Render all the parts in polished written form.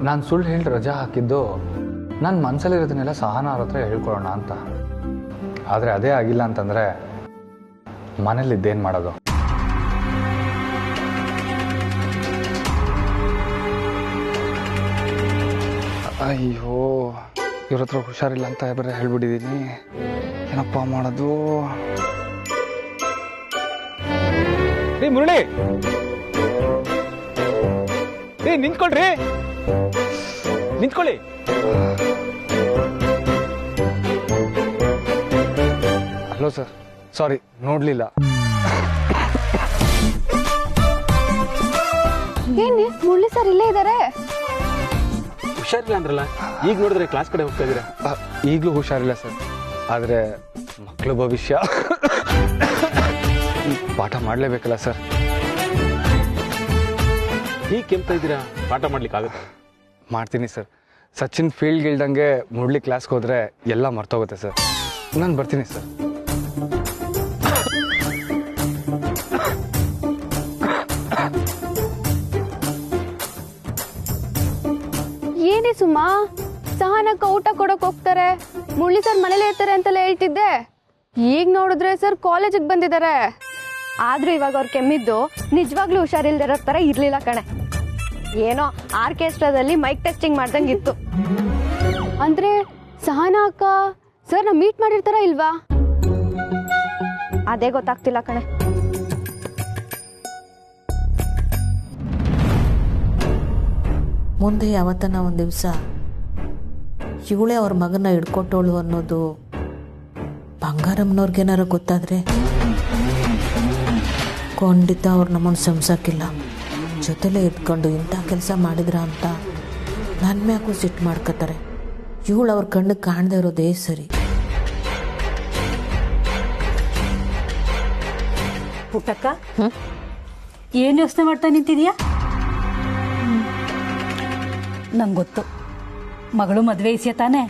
ನಾನು ಸುಳ್ಳು ಹೇಳಿ ರಜಾ ಹಾಕಿದ್ದು ನನ್ನ ಮನಸ್ಸಲ್ಲಿರೋದನ್ನೆಲ್ಲ ಸಹನ ಅವ್ರ ಹತ್ರ ಹೇಳ್ಕೊಳ್ಳೋಣ ಅಂತ. ಆದರೆ ಅದೇ ಆಗಿಲ್ಲ ಅಂತಂದರೆ ಮನೇಲಿದ್ದೇನು ಮಾಡೋದು? ಅಯ್ಯೋ, ಇವ್ರ ಹತ್ರ ಹುಷಾರಿಲ್ಲ ಅಂತ ಬರೀ ಹೇಳ್ಬಿಟ್ಟಿದ್ದೀನಿ. ಏನಪ್ಪ ಮಾಡೋದು? ರೀ ಮುರಳಿ, ರೀ ನಿಂತ್ಕೊಳ್ರಿ, ನಿಂತ್ಕೊಳ್ಳಿ. ಹಲೋ ಸರ್, ಸಾರಿ ನೋಡ್ಲಿಲ್ಲ. ಏನಿ ಮುರಳಿ ಸರ್ ಇಲ್ಲೇ ಇದ್ದಾರೆ? ಹುಷಾರಿಲ್ಲ ಅಂದ್ರಲ್ಲ, ಈಗ ನೋಡಿದ್ರೆ ಕ್ಲಾಸ್ ಕಡೆ ಹೋಗ್ತಾ ಇದ್ದೀರಾ? ಈಗಲೂ ಹುಷಾರಿಲ್ಲ ಸರ್, ಆದರೆ ಮಕ್ಕಳು ಭವಿಷ್ಯ ಪಾಠ ಮಾಡಲೇಬೇಕಲ್ಲ ಸರ್. ಈಗ ಕೆಮ್ತಾ ಇದ್ದೀರಾ, ಪಾಠ ಮಾಡ್ಲಿಕ್ಕಾಗುತ್ತೆ? ಮಾಡ್ತೀನಿ ಸರ್. ಸಚಿನ್ ಫೀಲ್ಡ್ಗೆ ಇಳ್ದಂಗೆ ಮುರಳಿ ಕ್ಲಾಸ್ಗೆ ಹೋದರೆ ಎಲ್ಲ ಮರ್ತೋಗುತ್ತೆ ಸರ್. ನಾನು ಬರ್ತೀನಿ ಸರ್. ಏನೇ ಸುಮಾ, ಸಹನಕ್ಕ ಊಟ ಕೊಡಕ್ ಹೋಗ್ತಾರೆ, ಮುರಳಿ ಸರ್ ಮನೇಲಿ ಇರ್ತಾರೆ ಅಂತೆಲ್ಲ ಹೇಳ್ತಿದ್ದೆ. ಈಗ ನೋಡಿದ್ರೆ ಸರ್ ಕಾಲೇಜಿಗೆ ಬಂದಿದ್ದಾರೆ. ಆದ್ರೂ ಇವಾಗ ಅವ್ರು ಕೆಮ್ಮಿದ್ದು ನಿಜವಾಗ್ಲೂ ಹುಷಾರಿಲ್ದಿರೋ ತರ ಇರ್ಲಿಲ್ಲ ಕಣೆ. ಏನೋ ಆರ್ಕೆಸ್ಟ್ರಾದಲ್ಲಿ ಮೈಕ್ ಟೆಸ್ಟಿಂಗ್ ಮಾಡ್ದಂಗಿತ್ತು. ಅಂದ್ರೆ ಸಹನಾ ಅಕ್ಕ ಸರ್ ನಾ ಮೀಟ್ ಮಾಡಿರ್ತಾರ ಇಲ್ವಾ? ಅದೇ ಗೊತ್ತಾಗ್ತಿಲ್ಲ ಕಣೆ. ಮುಂದೆ ಯಾವತ್ತನ ಒಂದು ದಿವಸ ಇವಳೇ ಅವ್ರ ಮಗನ ಹಿಡ್ಕೊಟ್ಟೋಳು ಅನ್ನೋದು ಬಂಗಾರಮ್ಮನವ್ರಿಗೇನಾರ ಗೊತ್ತಾದರೆ ಖಂಡಿತ ಅವ್ರು ನಮ್ಮನ್ನು ಸಂಸಕ್ಕಿಲ್ಲ. ಜೊತೆಲೇ ಇದ್ಕೊಂಡು ಇಂಥ ಕೆಲಸ ಮಾಡಿದ್ರ ಅಂತ ನನ್ನ ಮ್ಯಾಗೂ ಸಿಟ್ಟು ಮಾಡ್ಕೋತಾರೆ. ಇವಳು ಅವ್ರ ಕಣ್ಣಿಗೆ ಕಾಣದೇ ಇರೋದೇ ಸರಿ. ಪುಟ್ಟಕ್ಕ, ಏನು ಯೋಚನೆ ಮಾಡ್ತಾ ನಿಂತಿದ್ಯಾ? ನಂಗೆ ಗೊತ್ತು, ಮಗಳು ಮದುವೆ ಇಸ್ಯ ತಾನೆ.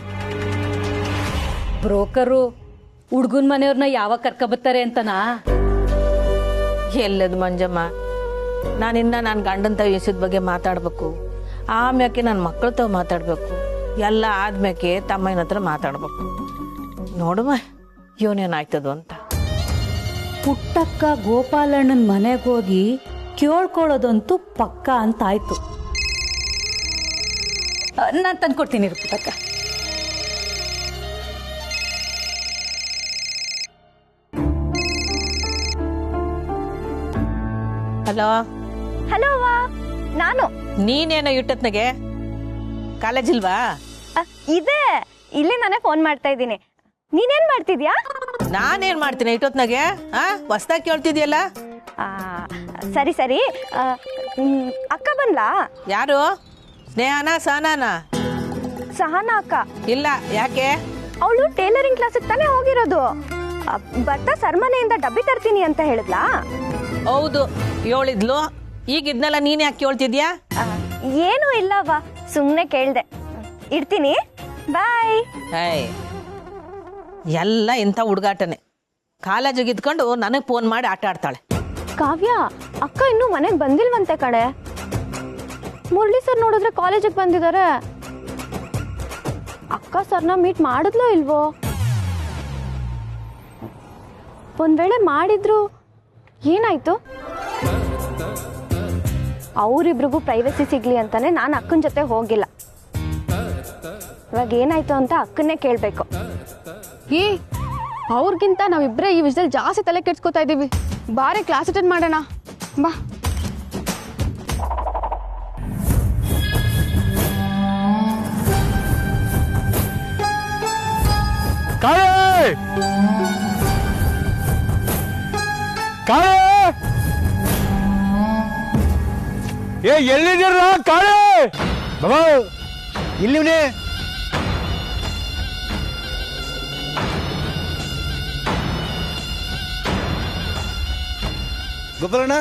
ಬ್ರೋಕರು ಹುಡ್ಗನ ಮನೆಯವ್ರನ್ನ ಯಾವಾಗ ಕರ್ಕೊಬತ್ತಾರೆ ಅಂತನಾ? ಎಲ್ಲದು ಮಂಜಮ್ಮ, ನಾನಿನ್ನ ನನ್ನ ಗಂಡನ ತಾವು ವಿಷಯದ ಬಗ್ಗೆ ಮಾತಾಡ್ಬೇಕು, ಆಮ್ಯಾಕೆ ನನ್ನ ಮಕ್ಕಳ ತಾವು ಮಾತಾಡ್ಬೇಕು, ಎಲ್ಲ ಆದ್ಮ್ಯಾಕೆ ತಮ್ಮನ ಹತ್ರ ಮಾತಾಡ್ಬೇಕು. ನೋಡುವ ಇವನೇನಾಯ್ತದು ಅಂತ. ಪುಟ್ಟಕ್ಕ ಗೋಪಾಲಣ್ಣನ ಮನೆಗೆ ಹೋಗಿ ಕೇಳ್ಕೊಳ್ಳೋದಂತೂ ಪಕ್ಕ ಅಂತ ಆಯ್ತು. ನಾನು ತಂದ್ಕೊಡ್ತೀನಿ ಪುಟ್ಟಕ್ಕ. ಹಲೋ ಹಲೋ ಅವ್ವ, ನಾನು. ನೀನೇನೋ ಇಟ್ಟತ್ನಾಗೆ ಕಾಲೇಜ್ ಇಲ್ವಾ? ಇದೆ, ಇಲ್ಲಿ ನಾನೇ ಫೋನ್ ಮಾಡ್ತಾ ಇದ್ದೀನಿ. ನೀನೇನ್ ಮಾಡ್ತಿದ್ಯಾ? ನಾನೇನ್ ಮಾಡ್ತೀನಿ ಇಟ್ಟೊತ್ನಾಗೆ? ಹೊಸ್ದಾಗಿ ಕೇಳ್ತಿದ್ಯಲ್ಲ. ಸರಿ ಸರಿ. ಅಕ್ಕ ಬಂದ್ಲಾ? ಯಾರು? ಸ್ನೇಹನ ಸಹನಾನ? ಸಹನಾ ಅಕ್ಕ. ಇಲ್ಲ, ಯಾಕೆ? ಅವಳು ಟೇಲರಿಂಗ್ ಕ್ಲಾಸಿಗೆ ತಾನೇ ಹೋಗಿರೋದು. ಬರ್ತಾ ಸರ್ಮನೆಯಿಂದ ಡಬ್ಬಿ ತರ್ತೀನಿ ಅಂತ ಹೇಳಿದ್ಲಾ? ಹೌದು ಹೇಳಿದ್ಲು. ಈಗ ಇದ್ನೆಲ್ಲ ನೀನ್ ಯಾಕೆ ಕೇಳ್ತಿದ್ಯಾ? ಏನೂ ಇಲ್ಲವ್ವ, ಸುಮ್ಮನೆ ಕೇಳ್ದೆ. ಇಡ್ತೀನಿ, ಬಾಯ್. ಎಲ್ಲ ಇಂಥ ಹುಡುಗಾಟನೆ. ಕಾಲೇಜಿಗೆ ಇದ್ಕೊಂಡು ನನಗೆ ಫೋನ್ ಮಾಡಿ ಆಟ ಆಡ್ತಾಳೆ. ಕಾವ್ಯ, ಅಕ್ಕ ಇನ್ನೂ ಮನೆಗೆ ಬಂದಿಲ್ವಂತೆ ಕಣೆ. ಮುರಳಿ ಸರ್ ನೋಡಿದ್ರೆ ಕಾಲೇಜಿಗೆ ಬಂದಿದ್ದಾರೆ. ಅಕ್ಕ ಸರ್ನ ಮೀಟ್ ಮಾಡಿದ್ಲೋ ಇಲ್ವೋ? ಒಂದ್ ವೇಳೆ ಮಾಡಿದ್ರು ಏನಾಯ್ತು? ಅವರಿಬ್ರಿಗೂ ಪ್ರೈವಸಿ ಸಿಗ್ಲಿ ಅಂತಾನೆ ನಾನು ಅಕ್ಕನ ಜೊತೆ ಹೋಗಿಲ್ಲ. ಇವಾಗ ಏನಾಯ್ತು ಅಂತ ಅಕ್ಕನ್ನೇ ಕೇಳ್ಬೇಕು. ಅವ್ರಿಗಿಂತ ನಾವಿಬ್ರೇ ಈ ವಿಷಯದಲ್ಲಿ ಜಾಸ್ತಿ ತಲೆ ಕೆಡ್ಸ್ಕೊತಾ ಇದೀವಿ. ಬಾರಿ ಕ್ಲಾಸ್ ಅಟೆಂಡ್ ಮಾಡೋಣ ಬಾ. ಎಲ್ಲಿದ್ದೀರ ಕಾಳೆ? ಬಾಬಾ ಇಲ್ಲಿವ್ನೇ. ಗೋಪಾಲಣ್ಣ,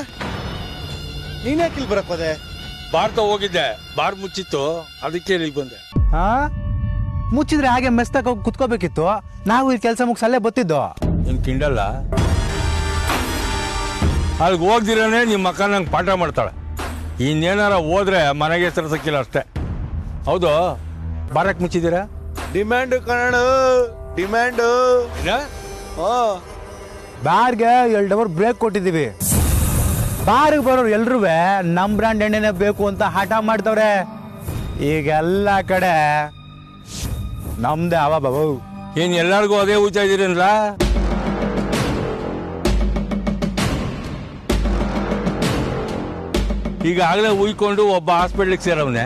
ನೀನ್ ಯಾಕೆ ಇಲ್ಲಿ ಬರಕ್ ಹೋದೆ? ಬಾರ್ತ ಹೋಗಿದ್ದೆ, ಬಾರ್ ಮುಚ್ಚಿತ್ತು, ಅದಕ್ಕೆ ಇಲ್ಲಿಗೆ ಬಂದೆ. ಮುಚ್ಚಿದ್ರೆ ಹಾಗೆ ಮೆಸ್ತಕ ಹೋಗಿ ಕುತ್ಕೋಬೇಕಿತ್ತು. ನಾವು ಈ ಕೆಲಸ ಮುಗಿಸಿ ಅಲ್ಲೇ ಬತ್ತಿದ್ದು. ನಿನ್ ಕಿಂಡಲ್ಲ ಅಲ್ಲಿಗೆ ಹೋಗ್ದಿರನೇ ನಿಮ್ಮ ಅಕ್ಕ ನಂಗೆ ಪಾಠ ಮಾಡ್ತಾಳೆ. ಇನ್ನೇನಾರ ಹೋದ್ರೆ ಮನೆಗೆ ಸರಸಕ್ಕಿಲ್ಲ ಅಷ್ಟೇ. ಹೌದು ಬಾರಕ್ ಮುಚ್ಚಿದ್ದೀರಾ? ಡಿಮ್ಯಾಂಡ್ ಕಣ ಡಿಮ್ಯಾಂಡ್. ಬಾರ್ಗೆ 2 ಅವರ್ ಬ್ರೇಕ್ ಕೊಟ್ಟಿದ್ದೀವಿ. ಬಾರ್ಗೆ ಬರೋರು ಎಲ್ರೂ ನಮ್ ಬ್ರ್ಯಾಂಡ್ ಎಣ್ಣೆನೆ ಬೇಕು ಅಂತ ಹಠ ಮಾಡ್ತವ್ರೆ. ಈಗ ಎಲ್ಲ ಕಡೆ ನಮ್ದೇ ಅವ ಬಾಬು. ಏನ್ ಎಲ್ಲಾರ್ಗೂ ಅದೇ ಊಟ ಇದೀರಲ್ಲ? ಈಗಾಗಲೇ ಉಯ್ಕೊಂಡು ಒಬ್ಬ ಹಾಸ್ಪಿಟ್ಲಿಗೆ ಸೇರವನೆ,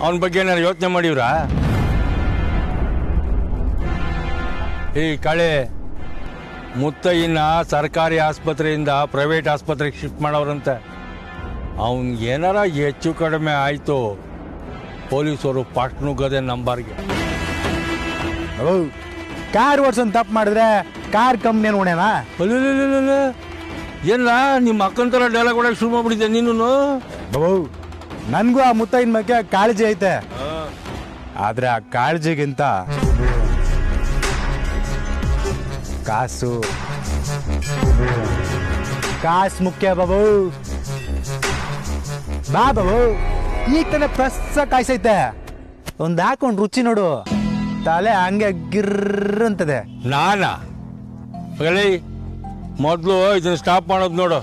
ಅವನ ಬಗ್ಗೆ ಏನಾರು ಯೋಚನೆ ಮಾಡಿವ್ರಾ? ಈ ಕಳೆ ಮುತ್ತಯ್ಯನ ಸರ್ಕಾರಿ ಆಸ್ಪತ್ರೆಯಿಂದ ಪ್ರೈವೇಟ್ ಆಸ್ಪತ್ರೆಗೆ ಶಿಫ್ಟ್ ಮಾಡವ್ರಂತೆ. ಅವನ್ಗೆ ಏನಾರ ಹೆಚ್ಚು ಕಡಿಮೆ ಆಯ್ತು, ಪೊಲೀಸರು ಫಸ್ಟ್ ನುಗ್ಗದೆ ನಂಬರ್ಗೆ. ಕಾರ್ ಓಡ್ಸೋನ್ ತಪ್ಪು ಮಾಡಿದ್ರೆ ಕಾರ್ ಕಂಪ್ನಿ ನೋಡೇನಾ? ಏನ ನಿಮ್ಮ ಅಕ್ಕನ ತರ ಡೈಲಾಗ್ ಕೊಡಕ್ಕೆ ಶುರು ಮಾಡ್ಬಿಟ್ಟಿದ್ದೆ ನೀನು? ಬಾಬು, ನನ್ಗೂ ಆ ಮುತ್ತೈನ ಬಗ್ಗೆ ಕಾಳಜಿ ಐತೆ. ಆದ್ರೆ ಆ ಕಾಳಜಿಗಿಂತ ಕಾಸು ಮುಖ್ಯ ಬಾಬು. ಬಾ ಬಾಬು, ಈಗ ತಾನೆ ಪ್ರಸ್ಸ ಕಾಯ್ಸೈತೆ. ಒಂದ್ ಹಾಕೊಂಡ್ ರುಚಿ ನೋಡು, ತಲೆ ಹಂಗೆ ಗಿರ್ರ್ ಅಂತದೆ. ನಾನಾ ಮೊದಲು ಇದನ್ನ ಸ್ಟಾಪ್ ಮಾಡೋದು ನೋಡು,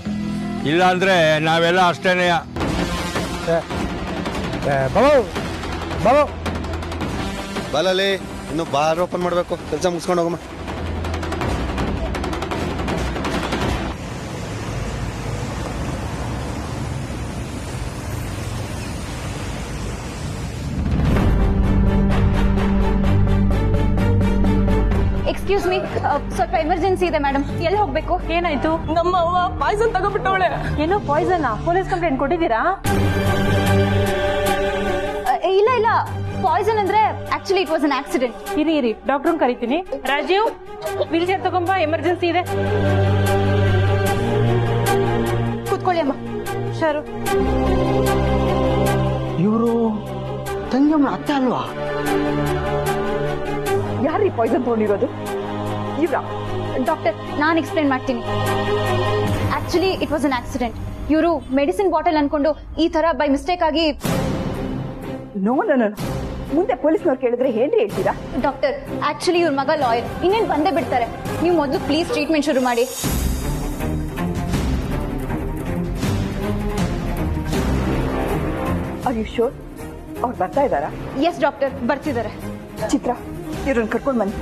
ಇಲ್ಲ ಅಂದ್ರೆ ನಾವೆಲ್ಲ ಅಷ್ಟೇನೆ. ಬಾಬು ಬಾಬು, ಬಲಲ್ಲಿ ಇನ್ನು ಬಾರ್ ಓಪನ್ ಮಾಡ್ಬೇಕು, ಕೆಲಸ ಮುಗಿಸ್ಕೊಂಡು ಹೋಗಮ್ಮ. ಎಕ್ಸ್ಕ್ಯೂಸ್ ಮೀ, ಸ್ವಲ್ಪ ಎಮರ್ಜೆನ್ಸಿ ಇದೆ ಮೇಡಮ್. ಎಲ್ಲಿ ಹೋಗ್ಬೇಕು? ಏನಾಯ್ತು? ನಮ್ಮ ಅವ್ವ ಪಾಯ್ಸನ್ ತಗೋಬಿಟ್ಟವಳೆ. ಏನೋ ಪಾಯ್ಸನ್? ಪೊಲೀಸ್ ಕಂಪ್ಲೇಂಟ್ ಕೊಟ್ಟಿದ್ದೀರಾ? ಇಲ್ಲ ಇಲ್ಲ, ಪಾಯ್ಸನ್ ಅಂದ್ರೆ actually it was an accident. ಇರಿ ಡಾಕ್ಟರ್ ಕರಿತೀನಿ. ರಾಜೀವ್, ವೀಲ್ ಚೇರ್ ತಗೊಂಬ, ಎಮರ್ಜೆನ್ಸಿ ಇದೆ. ಕೂತ್ಕೊಳ್ಳಿ ಅಮ್ಮ. ಶರು, ಇವರು ತಂಗಿಯಮ್ಮನ ಅತ್ತೆ ಅಲ್ವಾ? ಯಾರೀ ಪಾಯ್ಸನ್ ತಗೊಂಡಿರೋದು? ಇವ್ರಾ? ಡಾಕ್ಟರ್, ನಾನು ಎಕ್ಸ್ಪ್ಲೇನ್ ಮಾಡ್ತೀನಿ. Actually it was an accident. ಇವರು ಮೆಡಿಸಿನ್ ಬಾಟಲ್ ಅನ್ಕೊಂಡು ಈ ತರ ಬೈ ಮಿಸ್ಟೇಕ್ ಆಗಿ. ನೋ, ಮುಂದೆ ಪೊಲೀಸ್ನವ್ರು ಕೇಳಿದ್ರೆ ಏನ್ರಿ ಹೇಳ್ತೀರಾ? ಡಾಕ್ಟರ್, ಆಕ್ಚುಲಿ ಇವ್ರ ಮಗ ಲಾಯರ್, ಇನ್ನೇನು ಬಂದೇ ಬಿಡ್ತಾರೆ. ನೀವು ಮೊದಲು ಪ್ಲೀಸ್ ಟ್ರೀಟ್ಮೆಂಟ್ ಶುರು ಮಾಡಿ. Are you sure? ಅವ್ರು ಬರ್ತಾ ಇದ್ದಾರಾ? ಎಸ್ ಡಾಕ್ಟರ್, ಬರ್ತಿದ್ದಾರೆ. ಚಿತ್ರ, ಇವ್ರನ್ನ ಕರ್ಕೊಂಡು ಬನ್ನಿ.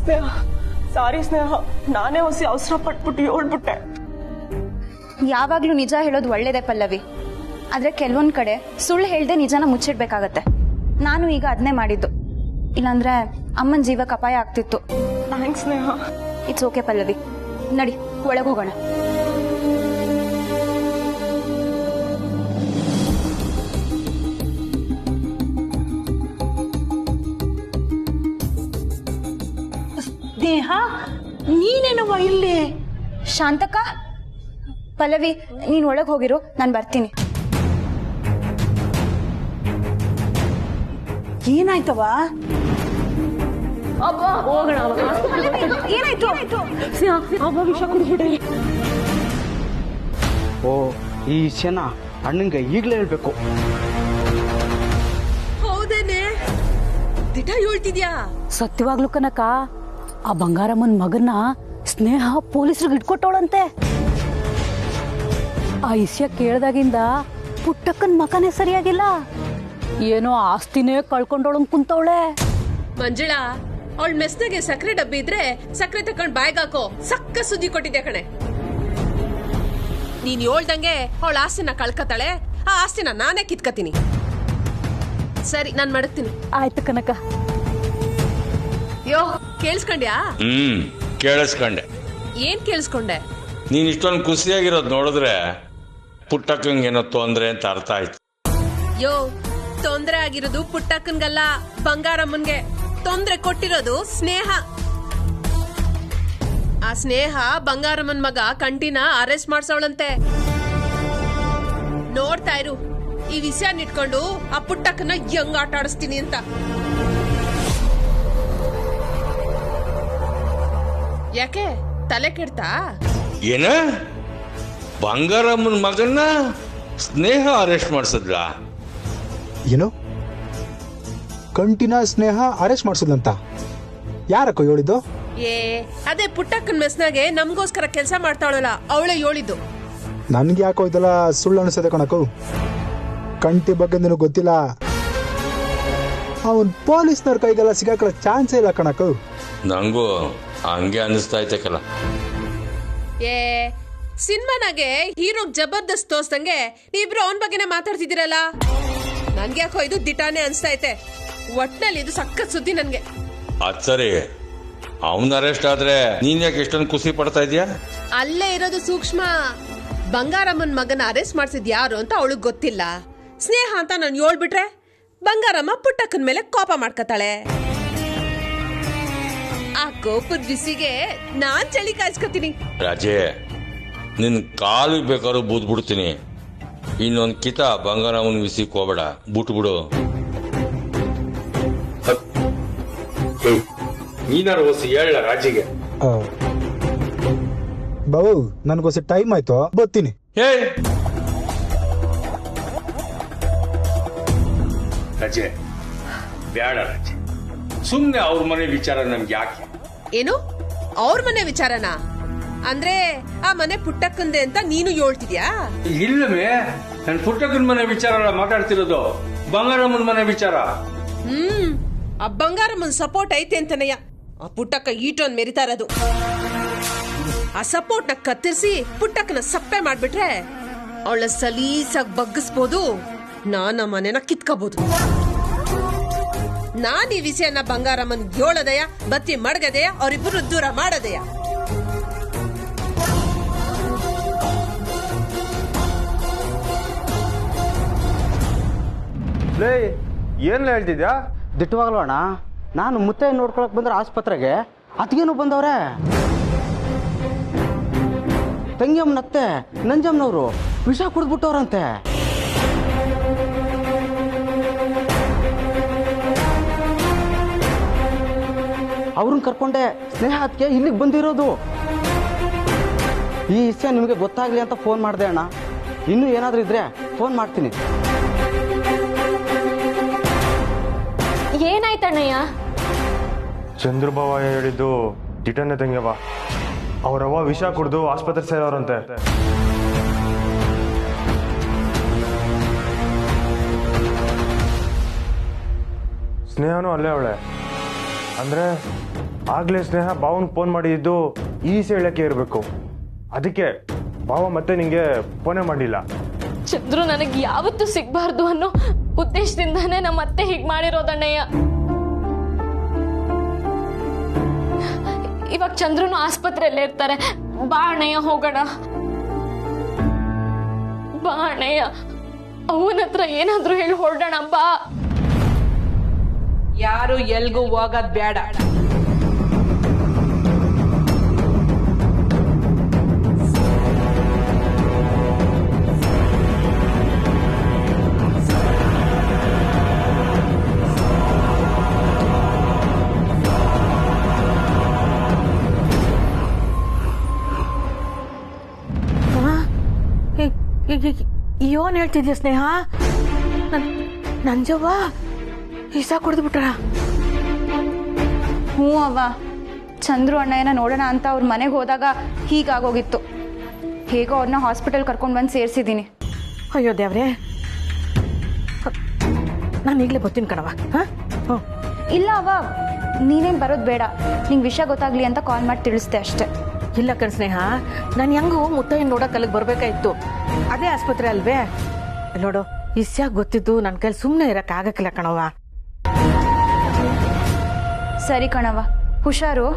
ಸ್ನೇಹ, ಸಾರಿ ಸ್ನೇಹ, ನಾನೇ ಹೊಸಿ ಅವಸರ ಪಟ್ಬಿಟ್ಟು ಹೇಳ್ಬಿಟ್ಟೆ. ಯಾವಾಗ್ಲೂ ನಿಜ ಹೇಳೋದು ಒಳ್ಳೇದೇ ಪಲ್ಲವಿ, ಆದ್ರೆ ಕೆಲವೊಂದ್ ಕಡೆ ಸುಳ್ಳು ಹೇಳ್ದೆ ನಿಜನ ಮುಚ್ಚಿಡ್ಬೇಕಾಗತ್ತೆ. ನಾನು ಈಗ ಅದನ್ನೇ ಮಾಡಿದ್ದು, ಇಲ್ಲಾಂದ್ರೆ ಅಮ್ಮನ ಜೀವಕ್ಕೆ ಅಪಾಯ ಆಗ್ತಿತ್ತು. Thanks Sneha. It's okay Pallavi, ನಡಿ ಒಳಗೆ ಹೋಗೋಣ. ಸ್ನೇಹ, ನೀನೇನವ್ವ ಇಲ್ಲಿ? ಶಾಂತಕ, ಪಲ್ಲವಿ ನೀನ್ ಒಳಗೆ ಹೋಗಿರು, ನಾನು ಬರ್ತೀನಿ. ಏನಾಯ್ತವ? ಹೋಗೋಣ. ಏನಾಯ್ತು? ವಿಷ ಕುಡಿದ್ಬಿಟ್ಟೆ. ಓ, ಈ ವಿಷಯನ ಅಣ್ಣಂಗೆ ಈಗಲೇ ಹೇಳ್ಬೇಕು. ಹೌದೇನೆ? ದಿಟ ಹೇಳ್ತಿದ್ಯಾ? ಸತ್ಯವಾಗ್ಲು ಕನಕ, ಆ ಬಂಗಾರಮ್ಮನ್ ಮಗನ್ನ ಸ್ನೇಹ ಪೊಲೀಸರಿಗೆ ಇಟ್ಕೊಟ್ಟವಳಂತೆ. ಆ ವಿಷಯ ಕೇಳ್ದಾಗಿಂದ ಪುಟ್ಟಕ್ಕನ್ ಮಕನೇ ಸರಿಯಾಗಿಲ್ಲ, ಏನೋ ಆಸ್ತಿನೇ ಕಳ್ಕೊಂಡವಳಂಗ್ ಕುಂತವಳೆ. ಮಂಜುಳಾ, ಅವಳ ಮೆಸ್ನಾಗೆ ಸಕ್ಕರೆ ಡಬ್ಬಿ ಇದ್ರೆ ಸಕ್ಕರೆ ತಕೊಂಡ್ ಬಾಯ್ಗ್ ಹಾಕೋ. ಸಕ್ಕ ಸುದ್ದಿ ಕೊಟ್ಟಿದ್ದೆ ಕಣೆ. ನೀನ್ ಹೇಳ್ದಂಗೆ ಅವಳ ಆಸ್ತಿನ ಕಳ್ಕತಾಳೆ, ಆ ಆಸ್ತಿನ ನಾನೇ ಕಿತ್ಕತೀನಿ. ಸರಿ, ನಾನ್ ಮಡಗ್ತೀನಿ. ಆಯ್ತು ಕನಕ. ಯೋ, ಕೇಳಿಸ್ಕೊಂಡ್ಯಾ? ಕೇಳಿಸ್ಕೊಂಡೆ. ಏನ್ ಕೇಳಿಸ್ಕೊಂಡೆ? ನೀನ್ ಇಷ್ಟೊಂದು ಖುಷಿಯಾಗಿರೋದು ನೋಡಿದ್ರೆ ಪುಟ್ಟಕ್ಕಂಗೇನೋ ತೊಂದ್ರೆ ಅಂತ ಅರ್ಥ ಆಯ್ತು. ಯೋ, ತೊಂದ್ರೆ ಆಗಿರೋದು ಪುಟ್ಟಕ್ಕನ್ಗಲ್ಲ, ಬಂಗಾರಮ್ಮನ್ಗೆ. ತೊಂದ್ರೆ ಕೊಟ್ಟಿರೋದು ಸ್ನೇಹ. ಆ ಸ್ನೇಹ ಬಂಗಾರಮ್ಮನ್ ಮಗ ಕಂಟಿನ ಅರೆಸ್ಟ್ ಮಾಡ್ಸವಳಂತೆ. ನೋಡ್ತಾ ಇರು, ಈ ವಿಷಯ ಇಟ್ಕೊಂಡು ಆ ಪುಟ್ಟಕ್ಕನ ಹೆಂಗ್ ಆಟ ಆಡಿಸ್ತೀನಿ ಅಂತ. ಯಾಕೆ ತಲೆ ಕೆಡ್ತಾ? ಏನ ಬಂಗಾರಮ್ಮನ ಮಗನ್ನ ಸ್ನೇಹ ಅರೆಸ್ಟ್ ಮಾಡಿಸಿದ್ಲ? ಏನು ಕಂಟಿನ ಸ್ನೇಹ ಅರೆಸ್ಟ್ ಮಾಡಿಸಿದ್ಲಂತ? ಯಾರಕ್ಕ ಹೇಳಿದ್ದು? ಅದೇ ಪುಟ್ಟಕ್ಕನ ಮೆಸ್ನಾಗೆ ನಮಗೋಸ್ಕರ ಕೆಲಸ ಮಾಡ್ತಾಳಲ್ಲ ಅವಳೇ ಹೇಳಿದ್ದು. ನನ್ಗೆ ಯಾಕೋ ಇದೆಲ್ಲ ಸುಳ್ಳು ಅನಿಸ್ತದೆ ಕಣಕು. ಕಂಟಿ ಬಗ್ಗೆ ನಿನಗೆ ಗೊತ್ತಿಲ್ಲ. ಅವನ್ ಪೊಲೀಸ್ನವ್ರ ಕೈಗೆಲ್ಲ ಸಿಗಾಕಳ ಚಾನ್ಸೇ ಇಲ್ಲ ಕಣಕು. ನಂಗೂ ಹಂಗೆ ಅನಿಸ್ತಾ ಐತೆ ಕಲ. ಸಿನಿಮಾನಾಗೆ ಹೀರೋಗ್ ಜಬರ್ದಸ್ತ್ ತೋರ್ಸಂಗೆ ನೀವಿಬ್ರು ಅವನ ಬಗ್ಗೆನೇ ಮಾತಾಡ್ತಿದ್ದೀರಲ್ಲ. ನನ್ಗೆ ಯಾಕೋ ಇದು ದಿಟಾನೆ ಅನ್ಸ್ತಾ ಐತೆ. ಒಟ್ನಲ್ಲಿ ಇದು ಸಖತ್ ಸುದ್ದಿ ನನ್ಗೆ. ಅದ್ ಸರಿ, ಅವನ್ ಅರೆಸ್ಟ್ ಆದ್ರೆ ನೀನ್ ಯಾಕೆ ಇಷ್ಟೊಂದು ಖುಷಿ ಪಡ್ತಾ ಇದೀಯಾ? ಅಲ್ಲೇ ಇರೋದು ಸೂಕ್ಷ್ಮ. ಬಂಗಾರಮ್ಮನ್ ಮಗನ ಅರೆಸ್ಟ್ ಮಾಡ್ಸಿದ್ ಯಾರು ಅಂತ ಅವಳಿಗೆ ಗೊತ್ತಿಲ್ಲ. ಸ್ನೇಹ ಅಂತ ನಾನು ಹೇಳ್ಬಿಟ್ರೆ ಬಂಗಾರಮ್ಮ ಪುಟ್ಟಕ್ಕನ ಮೇಲೆ ಕೋಪ ಮಾಡ್ಕತಾಳೆ. ಆ ಕೋಪದ ಬಿಸಿಗೆ ನಾನ್ ಚಳಿ ಕಾಯ್ಸ್ಕೊತೀನಿ. ರಾಜೇ, ನಿನ್ ಕಾಲು ಬೇಕಾದ್ರೂ ಬೂದ್ ಬಿಡ್ತೀನಿ. ಇನ್ನೊಂದ್ ಕಿತ ಬಂಗಾರಮ್ಮನ ವಿಸಿಕ್ ಹೋಗ್ಬೇಡ, ಬಿಟ್ಬಿಡು. ನೀನಾರು ಹೊಸಿ ಹೇಳ ರಾಜಿಗೆ. ಬಾಬು ನನ್ಗೋಸಿ ಟೈಮ್ ಆಯ್ತು, ಬರ್ತೀನಿ. ರಾಜೆ ಬೇಡ ರಾಜೆ, ಸುಮ್ನೆ ಅವ್ರ ಮನೆ ವಿಚಾರ ನಮ್ಗೆ ಯಾಕೆ? ಏನು ಅವ್ರ ಮನೆ ವಿಚಾರನಾ? ಅಂದ್ರೆ ಆ ಮನೆ ಪುಟ್ಟಕ್ಕಂದೆ ಅಂತ ನೀನು ಹೇಳ್ತಿದ್ಯಾ? ಇಲ್ಲವೇ, ನನ್ ಪುಟ್ಟಕ್ಕನ ಮನೆ ವಿಚಾರ ಮಾತಾಡ್ತಿರೋದು, ಬಂಗಾರಮ್ಮನ ಮನೆ ವಿಚಾರ. ಆ ಬಂಗಾರಮ್ಮನ್ ಸಪೋರ್ಟ್ ಐತೆ ಅಂತನಯ್ಯ ಆ ಪುಟ್ಟಕ್ಕ ಈಟೊಂದ್ ಮೆರಿತಾ ಇರೋದು. ಆ ಸಪೋರ್ಟ್ ನ ಕತ್ತರಿಸಿ ಪುಟ್ಟಕ್ಕನ ಸಪ್ಪೆ ಮಾಡ್ಬಿಟ್ರೆ ಅವಳ ಸಲೀಸಾಗಿ ಬಗ್ಗಿಸ್ಬೋದು, ನಾನ ಮನೆನ ಕಿತ್ಕೋಬಹುದು. ನಾನ್ ಈ ವಿಷಯನ ಬಂಗಾರಮ್ಮನ್ ಹೇಳದಯ, ಬತ್ತಿ ಮಡ್ಗದೆಯ, ಅವರಿಬ್ಬರು ದೂರ ಮಾಡದೆಯ. ಏನ್ ಹೇಳ್ತಿದ್ಯಾ? ದಿಟ್ಟವಾಗಲ್ವಣ್ಣ, ನಾನು ಮುತ್ತೆ ನೋಡ್ಕೊಳಕ್ ಬಂದ್ರೆ ಆಸ್ಪತ್ರೆಗೆ ಅತ್ಗೇನು ಬಂದವ್ರೆ. ತಂಗಿಯಮ್ಮನತ್ತೆ ನಂಜಮ್ಮನವರು ವಿಷ ಕುಡ್ದ್ಬಿಟ್ಟವ್ರಂತೆ. ಅವ್ರನ್ನ ಕರ್ಕೊಂಡೆ ಸ್ನೇಹ ಅದಕ್ಕೆ ಇಲ್ಲಿಗೆ ಬಂದಿರೋದು. ಈ ವಿಷಯ ನಿಮಗೆ ಗೊತ್ತಾಗ್ಲಿ ಅಂತ ಫೋನ್ ಮಾಡಿದೆ ಅಣ್ಣ. ಇನ್ನೂ ಏನಾದ್ರೂ ಇದ್ರೆ ಫೋನ್ ಮಾಡ್ತೀನಿ. ಏನಾಯ್ತಣ್ಣಯ್ಯ? ಚಂದ್ರಭಾವ ಹೇಳಿದ್ದು ದಿಟನೆ ತಂಗ್ಯವ. ಅವರವ್ವ ವಿಷ ಕುಡ್ದು ಆಸ್ಪತ್ರೆ ಸೇರೋರಂತೆ. ಸ್ನೇಹನೂ ಅಲ್ಲೇ ಅವಳೆ. ಅಂದ್ರೆ ಆಗ್ಲೇ ಸ್ನೇಹ ಭಾವನ್ ಫೋನ್ ಮಾಡಿದ್ದು ಈ ಹೇಳಕ್ಕೆ ಇರಬೇಕು. ಅದಕ್ಕೆ ಭಾವ ಮತ್ತೆ ನಿಂಗೆ ಫೋನೇ ಮಾಡಿಲ್ಲ. ಚಂದ್ರು ನನಗೆ ಯಾವತ್ತೂ ಸಿಗ್ಬಾರ್ದು ಅನ್ನೋ ಉದ್ದೇಶದಿಂದಾನೇ ನಮ್ಮ ಅತ್ತೆ ಹೀಗೆ ಮಾಡಿರೋದಣ್ಣಯ್ಯ. ಇವಾಗ ಚಂದ್ರನು ಆಸ್ಪತ್ರೆಯಲ್ಲೇ ಇರ್ತಾರೆ. ಬಾ ಅಣ್ಣಯ್ಯ ಹೋಗೋಣ. ಬಾ ಅಣ್ಣಯ್ಯ, ಅವನ ಹತ್ರ ಏನಾದ್ರೂ ಹೇಳಿ ಹೊರಡೋಣ. ಬಾ. ಯಾರು ಎಲ್ಗೂ ಹೋಗೋದ್ ಬೇಡ. ಏನ್ ಹೇಳ್ತಿದ್ಯಾ ಸ್ನೇಹ? ನಂಜವ್ವ ವಿಷ ಕುಡಿದು ಬಿಟ್ರ? ಹ್ಞೂ ಅವ್ವ, ಚಂದ್ರು ಅಣ್ಣಯ್ಯನ ನೋಡೋಣ ಅಂತ ಅವ್ರ ಮನೆಗೆ ಹೋದಾಗ ಹೀಗಾಗೋಗಿತ್ತು. ಹೇಗೋ ಅವ್ರನ್ನ ಹಾಸ್ಪಿಟಲ್ ಕರ್ಕೊಂಡು ಬಂದು ಸೇರಿಸಿದ್ದೀನಿ. ಅಯ್ಯೋ ದೇವ್ರೆ, ನಾನು ಈಗಲೇ ಬರ್ತೀನಿ ಕಣವ. ಇಲ್ಲ ಅವ್ವ, ನೀನೇನು ಬರೋದು ಬೇಡ. ನಿಂಗೆ ವಿಷಯ ಗೊತ್ತಾಗ್ಲಿ ಅಂತ ಕಾಲ್ ಮಾಡಿ ತಿಳಿಸ್ದೆ ಅಷ್ಟೇ. ಇಲ್ಲ ಕಣ್ ಸ್ನೇಹ, ನಾನು ಹೆಂಗೂ ಮುತ್ತಯ್ಯನ ನೋಡೋಕೆ ಅಲ್ಲಿಗೆ ಬರಬೇಕಾಯ್ತು. ಅದೇ ಆಸ್ಪತ್ರೆ ಅಲ್ವೇ? ನೋಡು, ವಿಷಯ ಗೊತ್ತಿದ್ದು ನನ್ನ ಕೈಲಿ ಸುಮ್ಮನೆ ಇರೋಕ್ಕಾಗಕ್ಕಿಲ್ಲ ಕಣವ. ಸರಿ ಕಣವ, ಹುಷಾರು.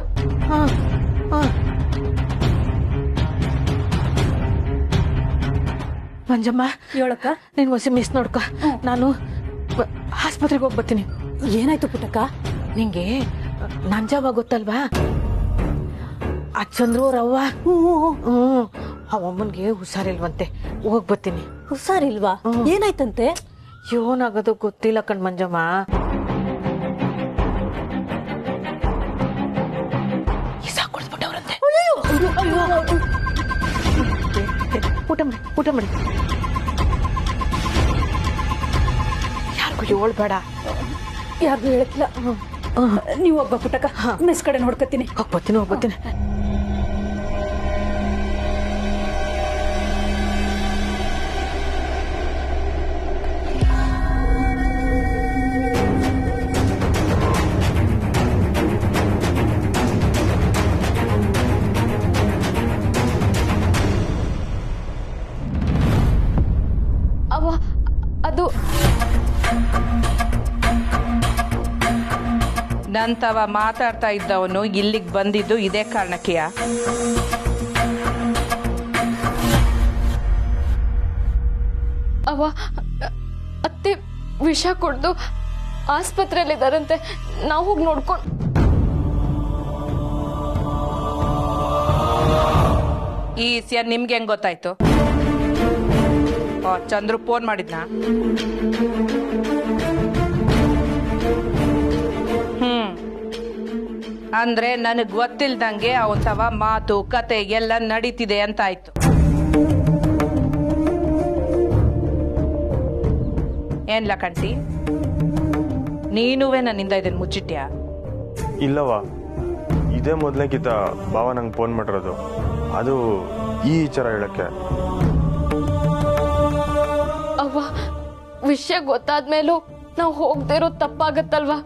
ಮಂಜಮ್ಮ ಹೇಳಕ್ಕ. ನೀನು ಹೊಸಿ ಮಿಸ್ ನೋಡ್ಕ. ನಾನು ಆಸ್ಪತ್ರೆಗೆ ಹೋಗಿ ಬರ್ತೀನಿ. ಏನಾಯ್ತು ಪುಟ್ಟಕ್ಕ? ನಿಂಗೆ ನಂಜವ್ವ ಗೊತ್ತಲ್ವಾ? ಆ ಚಂದ್ರು ಅವ್ವ. ಅವಮ್ಮನ್ಗೆ ಹುಷಾರಿಲ್ವಂತೆ, ಹೋಗ್ ಬರ್ತೀನಿ. ಹುಷಾರಿಲ್ವಾ? ಏನಾಯ್ತಂತೆ? ಏನಾಗೋದು ಗೊತ್ತಿಲ್ಲ ಕಣ್ ಮಂಜಮ್ಮ. ಇಸ ಕುಡಿದ್ಬಿಟ್ಟವ್ರಂತೆ. ಊಟ ಮಾಡಿ ಊಟ ಮಾಡಿ. ಯಾರಿಗೂ ಹೇಳ್ಬೇಡ. ಯಾರಿಗೂ ಹೇಳಕ್ಕಿಲ್ಲ. ನೀವು ಒಬ್ಬ ಪುಟ್ಟಕ್ಕ, ಮೆಸ್ ಕಡೆ ನೋಡ್ಕೊತೀನಿ. ಹೋಗ್ಬತ್ತೀನಿ. ಅವ್ವ ಅದು ನಂತವ ಮಾತಾಡ್ತಾ ಇದ್ದವನು ಇಲ್ಲಿಗೆ ಬಂದಿದ್ದು ಇದೇ ಕಾರಣಕ್ಕೆಯಾ? ಅವ್ವ ಅತ್ತೆ ವಿಷ ಕೊಡ್ದು ಆಸ್ಪತ್ರೆಯಲ್ಲಿದ್ದಾರಂತೆ. ನಾವು ಹೋಗಿ ನೋಡ್ಕೊಂಡು ಈ ವಿಷಯ ನಿಮ್ಗೆ ಹೆಂಗ್ ಗೊತ್ತಾಯ್ತು? ಚಂದ್ರು ಫೋನ್ ಮಾಡಿದ್ನಾ? ಅಂದ್ರೆ ನನಗ್ ಗೊತ್ತಿಲ್ದಂಗೆ ಅವನ್ ತವ ಮಾತು ಕತೆ ಎಲ್ಲ ನಡೀತಿದೆ ಅಂತ ಆಯ್ತು. ಏನ್ಲ ಕಂಟಿ, ನೀನುವೇ ನನ್ನಿಂದ ಇದನ್ನ ಮುಚ್ಚಿಟ್ಯಾ? ಇಲ್ಲವಾ, ಇದೇ ಮೊದಲನೇಕಿತ ಭಾವ ನಂಗೆ ಫೋನ್ ಮಾಡಿರೋದು, ಅದು ಈ ವಿಚಾರ ಹೇಳಕ್ಕೆ. ಅವ್ವ ವಿಷಯ ಗೊತ್ತಾದ್ಮೇಲೂ ನಾವು ಹೋಗದೆ ಇರೋದು ತಪ್ಪಾಗತ್ತಲ್ವಾ?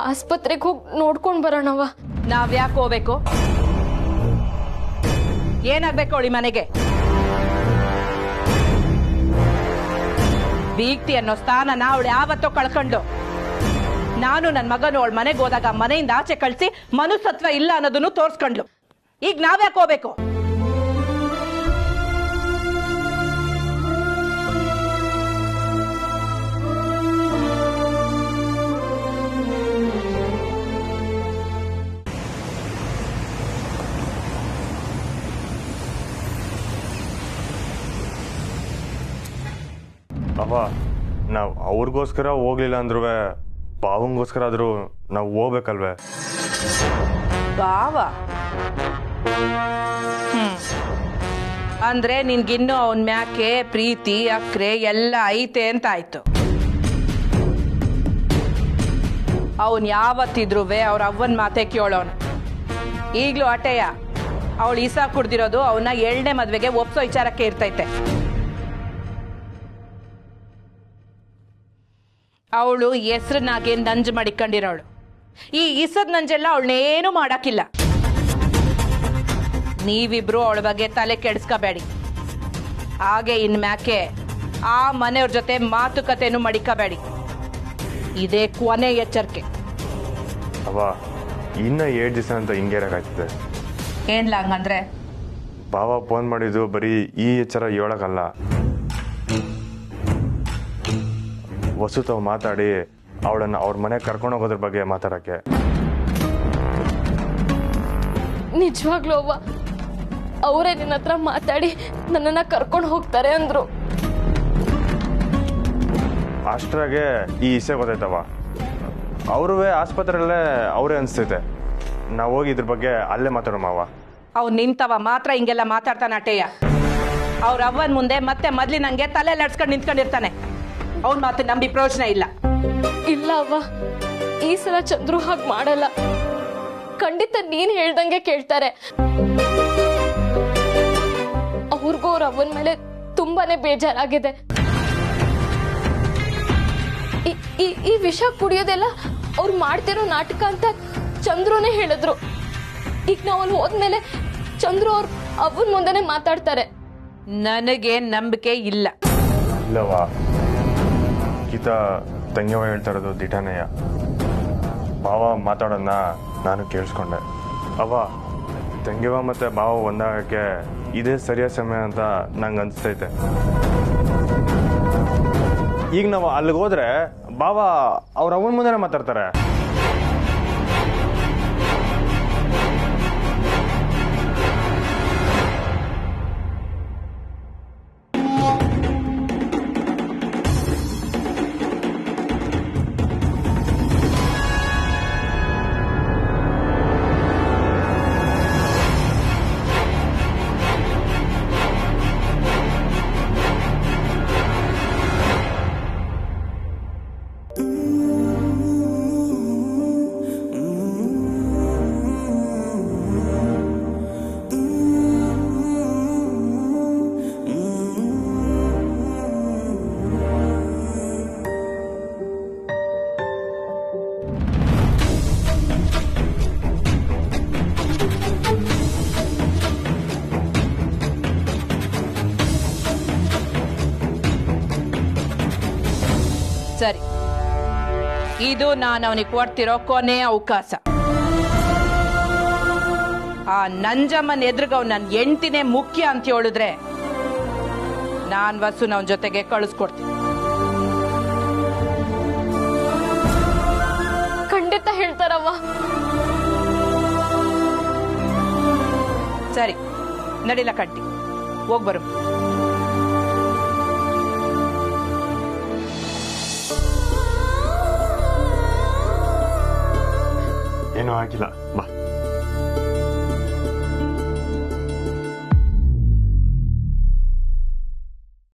ಆಸ್ಪತ್ರೆಗೆ ಹೋಗಿ ನೋಡ್ಕೊಂಡ್ ಬರೋಣವ್ವ. ನಾವ್ಯಾಕೆ ಹೋಗ್ಬೇಕು? ಏನಾಗ್ಬೇಕು ಅವಳಿ ಮನೆಗೆ? ಬೀಗ್ತಿ ಅನ್ನೋ ಸ್ಥಾನನ ಅವಳು ಯಾವತ್ತೋ ಕಳ್ಕೊಂಡು, ನಾನು ನನ್ನ ಮಗನು ಅವಳ ಮನೆಗೆ ಹೋದಾಗ ಮನೆಯಿಂದ ಆಚೆ ಕಳಿಸಿ ಮನುಸತ್ವ ಇಲ್ಲ ಅನ್ನೋದನ್ನು ತೋರ್ಸ್ಕೊಂಡ್ಲು. ಈಗ ನಾವ್ಯಾಕೆ ಹೋಗ್ಬೇಕು? ಅವ ನಾವು ಅವ್ರಿಗೋಸ್ಕರ ಹೋಗ್ಲಿಲ್ಲ ಅಂದ್ರೂ ಭಾವಂಗೋಸ್ಕರ ಆದ್ರೂ ನಾವು ಹೋಗ್ಬೇಕಲ್ವೇ? ಭಾವ ಅಂದ್ರೆ ನಿನ್ಗಿನ್ನೂ ಅವನ್ ಮ್ಯಾಕೆ ಪ್ರೀತಿ ಅಕ್ರೆ ಎಲ್ಲ ಐತೆ ಅಂತ ಆಯ್ತು. ಅವನ್ ಯಾವತ್ತಿದ್ರು ಅವ್ರ ಅವ್ವನ್ ಮಾತೆ ಕೇಳೋನು. ಈಗ್ಲೂ ಅಟೆಯ ಅವಳು ಈಸಾ ಕುಡ್ದಿರೋದು ಅವನ್ನ 7ನೇ ಮದ್ವೆಗೆ ಒಪ್ಸೋ ವಿಚಾರಕ್ಕೆ ಇರ್ತೈತೆ. ಅವಳು ಹೆಸ್ರನ್ನಾಗೆ ನಂಜು ಮಾಡಿಕೊಂಡಿರೋಳು. ಈ ಇಸದ್ ನಂಜೆಲ್ಲ ಅವಳನ್ನೇನು ಮಾಡಕ್ಕಿಲ್ಲ. ನೀವಿಬ್ರು ಅವಳ ಬಗ್ಗೆ ತಲೆ ಕೆಡಿಸ್ಕೋಬೇಡಿ. ಹಾಗೆ ಇನ್ಮ್ಯಾಕೆ ಆ ಮನೆಯವ್ರ ಜೊತೆ ಮಾತುಕತೆನೂ ಮಡಿಕಬೇಡಿ. ಇದೇ ಕೊನೆ ಎಚ್ಚರಿಕೆ. ಅವ ಇನ್ನ 7 ದಿವಸ ಅಂತ ಹಿಂಗೆ ಇರಕಾಯ್ತದೆ. ಏನ್ಲ ಹಂಗಂದ್ರೆ? ಭಾವ ಫೋನ್ ಮಾಡಿದ್ದು ಬರೀ ಈ ಎಚ್ಚರ ಹೇಳಕ್ಕಲ್ಲ, ವಸುತಾವ್ ಮಾತಾಡಿ ಅವಳನ್ನ ಅವ್ರ ಮನೆಗೆ ಕರ್ಕೊಂಡು ಹೋಗೋದ್ರ ಬಗ್ಗೆ ಮಾತಾಡಕ್ಕೆ. ನಿಜವಾಗ್ಲೂ ಅವ್ವ ಅವರೇ ನಿನ್ನ ಹತ್ರ ಮಾತಾಡಿ ನನ್ನನ್ನ ಕರ್ಕೊಂಡು ಹೋಗ್ತಾರೆ ಅಂದ್ರು. ಅಷ್ಟ್ರಾಗೆ ಈ ವಿಷಯ ಗೊತ್ತಾಯ್ತವ. ಅವ್ರುವೇ ಆಸ್ಪತ್ರೆಯಲ್ಲೇ ಅವರೇ ಅನಿಸ್ತೈತೆ. ನಾವು ಹೋಗಿ ಇದ್ರ ಬಗ್ಗೆ ಅಲ್ಲೇ ಮಾತಾಡೋ ಮಾವ. ಅವ್ ನಿಂತವ ಮಾತ್ರ ಹಿಂಗೆಲ್ಲ ಮಾತಾಡ್ತಾನೆ ಅಟೆಯ. ಅವ್ರ ಅವ್ವನ್ ಮುಂದೆ ಮತ್ತೆ ಮೊದ್ಲಿ ನಂಗೆ ತಲೆ ಲಡ್ಸ್ಕೊಂಡು ನಿಂತ್ಕೊಂಡಿರ್ತಾನೆ. ಅವ್ನ ಮಾತು ನಂಬಿ ಪ್ರಯೋಜನ ಇಲ್ಲ. ಇಲ್ಲ ಅವ್ವ, ಈ ಸಲ ಚಂದ್ರು ಹಾಗೆ ಮಾಡಲ್ಲ. ಖಂಡಿತ ನೀನ್ ಹೇಳ್ದಂಗೆ ಕೇಳ್ತಾರೆ. ಅವ್ರಿಗೂ ಅವ್ರ ಅವನ ಮೇಲೆ ತುಂಬಾನೇ ಬೇಜಾರಾಗಿದೆ. ಈ ವಿಷ ಕುಡಿಯೋದೆಲ್ಲ ಅವ್ರು ಮಾಡ್ತಿರೋ ನಾಟಕ ಅಂತ ಚಂದ್ರುನೇ ಹೇಳಿದ್ರು. ಈಗ ನಾವು ಅಲ್ಲಿ ಹೋದ್ಮೇಲೆ ಚಂದ್ರು ಅವ್ರ ಅವನ ಮುಂದೆನೆ ಮಾತಾಡ್ತಾರೆ. ನನಗೆ ನಂಬಿಕೆ ಇಲ್ಲ. ಇಲ್ಲವಾ, ಗೀತಾ ತಂಗಿವ ಹೇಳ್ತಾ ಇರೋದು ದಿಟಾನೆಯ. ಭಾವ ಮಾತಾಡೋದನ್ನ ನಾನು ಕೇಳಿಸ್ಕೊಂಡೆ. ಅವ ತಂಗಿವ ಮತ್ತೆ ಭಾವ ಒಂದಾಗಕ್ಕೆ ಇದೇ ಸರಿಯಾದ ಸಮಯ ಅಂತ ನಂಗೆ ಅನಿಸ್ತೈತೆ. ಈಗ ನಾವು ಅಲ್ಲಿಗೆ ಹೋದ್ರೆ ಭಾವ ಅವ್ರ ಅವನ ಮುಂದೆನೇ ಮಾತಾಡ್ತಾರೆ. ಇದು ನಾನು ಅವನಿಗೆ ಕೊಡ್ತಿರೋ ಕೊನೆ ಅವಕಾಶ. ಆ ನಂಜಮ್ಮನ ಎದುರುಗವ್ ನನ್ನ ಹೆಂಡ್ತಿನೇ ಮುಖ್ಯ ಅಂತ ಹೇಳಿದ್ರೆ ನಾನ್ ವಸುನ ಅವನ ಜೊತೆಗೆ ಕಳಿಸ್ಕೊಡ್ತೀನಿ. ಖಂಡಿತ ಹೇಳ್ತಾರವ್ವ. ಸರಿ ನಡಿಲ ಕಂಟಿ, ಹೋಗ್ಬರು. ಏನೂ ಆಗಿಲ್ಲ.